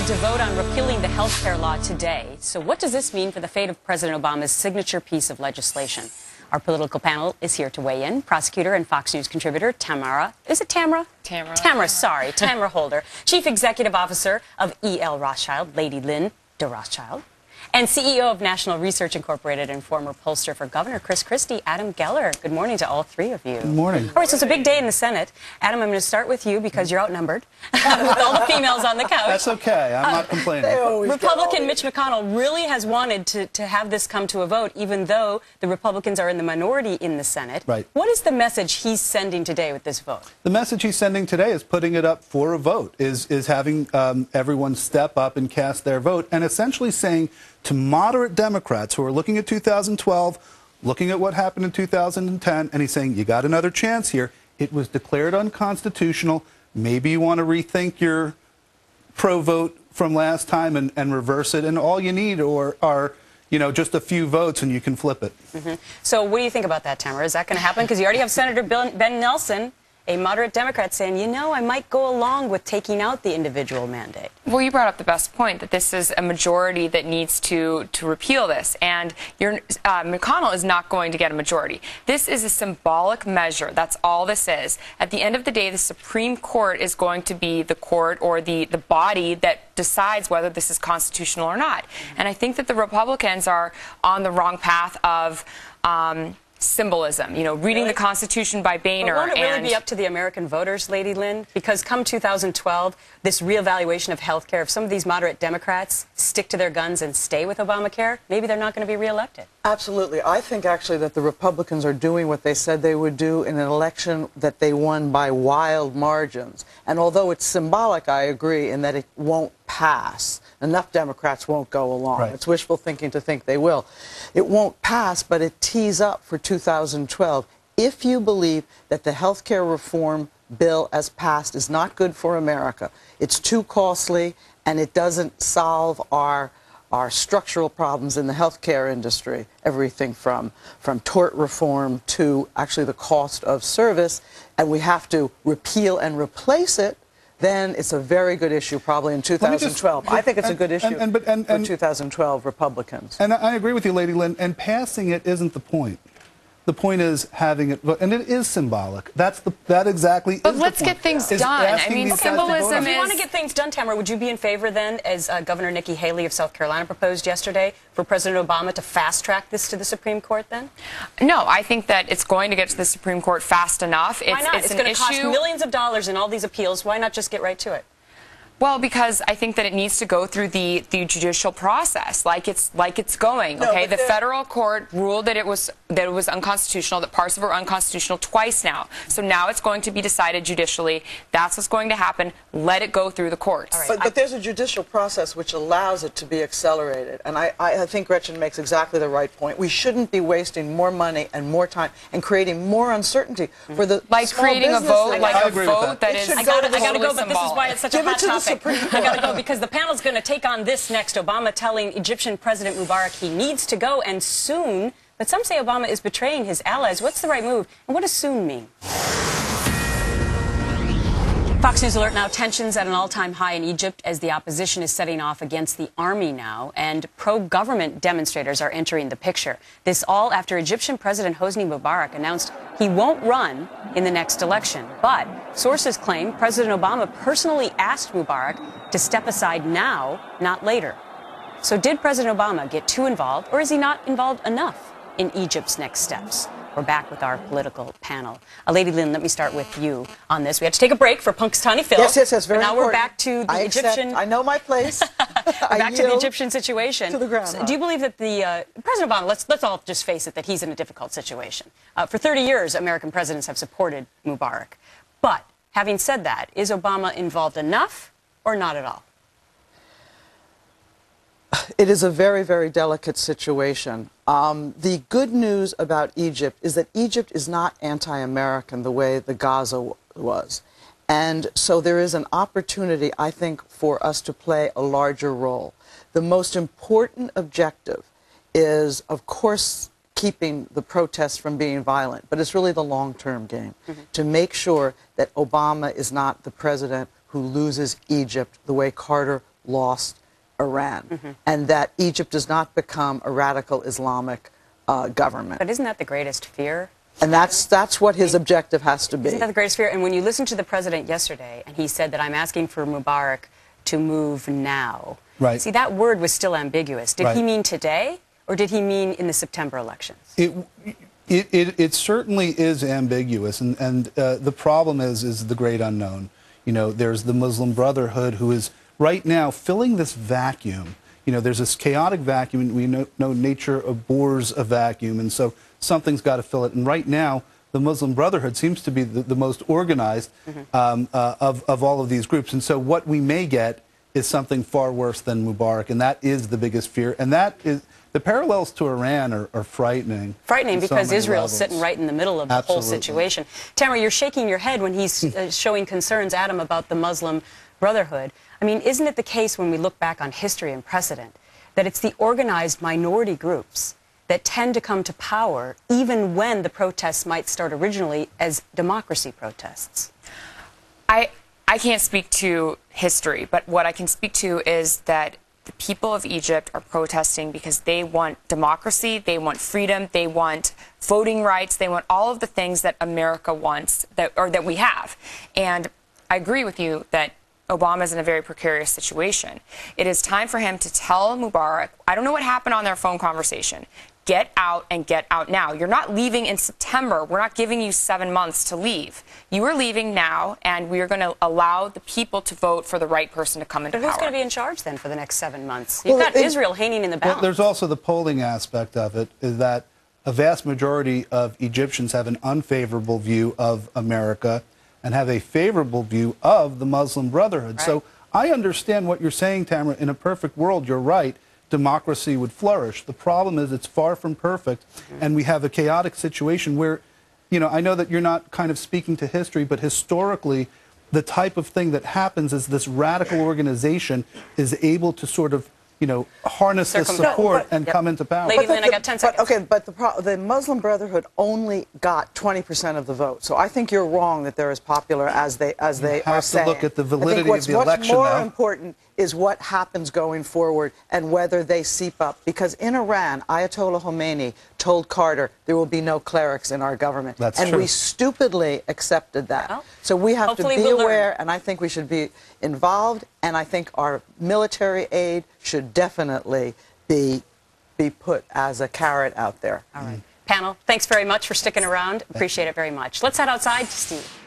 expected to vote on repealing the health care law today. So what does this mean for the fate of President Obama's signature piece of legislation? Our political panel is here to weigh in. Prosecutor and Fox News contributor Tamara, is it Tamara? Tamara, sorry, Tamara Holder, Chief Executive Officer of E.L. Rothschild, Lady Lynn de Rothschild, and CEO of National Research Incorporated and former pollster for Governor Chris Christie, Adam Geller. Good morning to all three of you. Good morning. All right, so it's a big day in the Senate. Adam, I'm going to start with you because you're outnumbered with all the females on the couch. That's okay. I'm not complaining. Republican Mitch McConnell really has wanted to have this come to a vote, even though the Republicans are in the minority in the Senate. Right. What is the message he's sending today with this vote? The message he's sending today is putting it up for a vote, is having everyone step up and cast their vote, and essentially saying to moderate Democrats who are looking at 2012, looking at what happened in 2010, and he's saying, you got another chance here. It was declared unconstitutional. Maybe you want to rethink your pro-vote from last time and reverse it, and all you need are just a few votes and you can flip it. So what do you think about that, Tamara? Is that going to happen? Because you already have Senator Ben Nelson, a moderate Democrat, saying, I might go along with taking out the individual mandate. Well, you brought up the best point, that this is a majority that needs to repeal this. And McConnell is not going to get a majority. This is a symbolic measure. That's all this is. At the end of the day, the Supreme Court is going to be the court or the body that decides whether this is constitutional or not. And I think that the Republicans are on the wrong path of symbolism, reading the Constitution by Boehner. But won't it really be up to the American voters, Lady Lynn? Because come 2012, this reevaluation of health care, if some of these moderate Democrats stick to their guns and stay with Obamacare, maybe they're not going to be reelected. Absolutely. I think actually that the Republicans are doing what they said they would do in an election that they won by wild margins. And although it's symbolic, I agree, in that it won't pass. Enough Democrats won't go along. Right. It's wishful thinking to think they will. It won't pass, but it tees up for 2012. If you believe that the health care reform bill as passed is not good for America, it's too costly, and it doesn't solve our structural problems in the healthcare industry, everything from tort reform to actually the cost of service, and we have to repeal and replace it, then it's a very good issue probably in 2012. I think it's a good issue for 2012 Republicans. And I agree with you, Lady Lynn, and passing it isn't the point. The point is having it, and it is symbolic. That exactly is the point. But let's get things done. I mean, symbolism is... If you want to get things done, Tamara, would you be in favor then, as Governor Nikki Haley of South Carolina proposed yesterday, for President Obama to fast-track this to the Supreme Court then? No, I think that it's going to get to the Supreme Court fast enough. Why not? It's going to cost millions of dollars in all these appeals. Why not just get right to it? Well, because I think that it needs to go through the judicial process, like it's going. Okay, the federal court ruled that it was unconstitutional, that parts of it were unconstitutional twice now. So now it's going to be decided judicially. That's what's going to happen. Let it go through the courts. Right. But there's a judicial process which allows it to be accelerated, and I think Gretchen makes exactly the right point. We shouldn't be wasting more money and more time and creating more uncertainty for the creating a vote, like a vote that is. I gotta go, but this is why it's such a hot topic. I gotta go because the panel's going to take on this next. Obama telling Egyptian President Mubarak he needs to go, and soon. But some say Obama is betraying his allies. What's the right move, and what does soon mean? Fox News Alert now. Tensions at an all-time high in Egypt as the opposition is setting off against the army now, and pro-government demonstrators are entering the picture. This all after Egyptian President Hosni Mubarak announced he won't run in the next election. But sources claim President Obama personally asked Mubarak to step aside now, not later. So did President Obama get too involved, or is he not involved enough in Egypt's next steps? We're back with our political panel. Lady Lynn, let me start with you on this. We had to take a break for Punxsutawney Phil. Yes, very now important. We're back to the Egyptian... I know my place. Back to the Egyptian situation. To the ground. So, do you believe that the President Obama, let's all just face it, that he's in a difficult situation. For 30 years, American presidents have supported Mubarak. But having said that, is Obama involved enough or not at all? It is a very, very delicate situation. The good news about Egypt is that Egypt is not anti-American the way the Gaza was. And so there is an opportunity, I think, for us to play a larger role. The most important objective is, of course, keeping the protests from being violent, but it's really the long-term game, to make sure that Obama is not the president who loses Egypt the way Carter lost Iran, and that Egypt does not become a radical Islamic government. But isn't that the greatest fear? And that's what his objective has to be. Isn't that the greatest fear? And when you listen to the president yesterday, and he said that I'm asking for Mubarak to move now. Right. See, that word was still ambiguous. Did Right. he mean today, or did he mean in the September elections? It certainly is ambiguous, and the problem is the great unknown. You know, there's the Muslim Brotherhood who is right now filling this vacuum. You know, there's this chaotic vacuum, and we know nature abhors a vacuum, and so something's got to fill it. And right now, the Muslim Brotherhood seems to be the most organized of all of these groups. And so what we may get is something far worse than Mubarak, and that is the biggest fear. And that is, the parallels to Iran are frightening. Frightening on so because many Israel's levels. sitting right in the middle of the Absolutely. whole situation. Tamara, you're shaking your head when he's showing concerns, Adam, about the Muslim Brotherhood. I mean, isn't it the case when we look back on history and precedent that it's the organized minority groups that tend to come to power even when the protests might start originally as democracy protests? I can't speak to history, but what I can speak to is that the people of Egypt are protesting because they want democracy, they want freedom, they want voting rights, they want all of the things that America wants, that we have. And I agree with you that Obama is in a very precarious situation. It is time for him to tell Mubarak, I don't know what happened on their phone conversation, get out and get out now. You're not leaving in September. We're not giving you 7 months to leave. You are leaving now, and we are going to allow the people to vote for the right person to come into But who's power. going to be in charge then for the next 7 months? You've got Israel hanging in the balance. Well, there's also the polling aspect of it, is that a vast majority of Egyptians have an unfavorable view of America and have a favorable view of the Muslim Brotherhood. Right. So I understand what you're saying, Tamara. In a perfect world, you're right. Democracy would flourish. The problem is it's far from perfect, and we have a chaotic situation where, you know, I know that you're not kind of speaking to history, but historically, the type of thing that happens is this radical organization is able to sort of, you know, harness this support and come into power. Lady Lynn, I got 10 seconds. Okay, but the Muslim Brotherhood only got 20% of the vote. So I think you're wrong that they're as popular as they are saying. You have to look at the validity of the election I think what's more now. important is what happens going forward and whether they seep up. Because in Iran, Ayatollah Khomeini told Carter there will be no clerics in our government. That's and true. we stupidly accepted that. Well, so we have to hopefully be we'll aware, learn. and I think we should be involved, and I think our military aid should definitely be put as a carrot out there. All right. Panel, thanks very much for sticking around. Appreciate it very much. Let's head outside to Steve.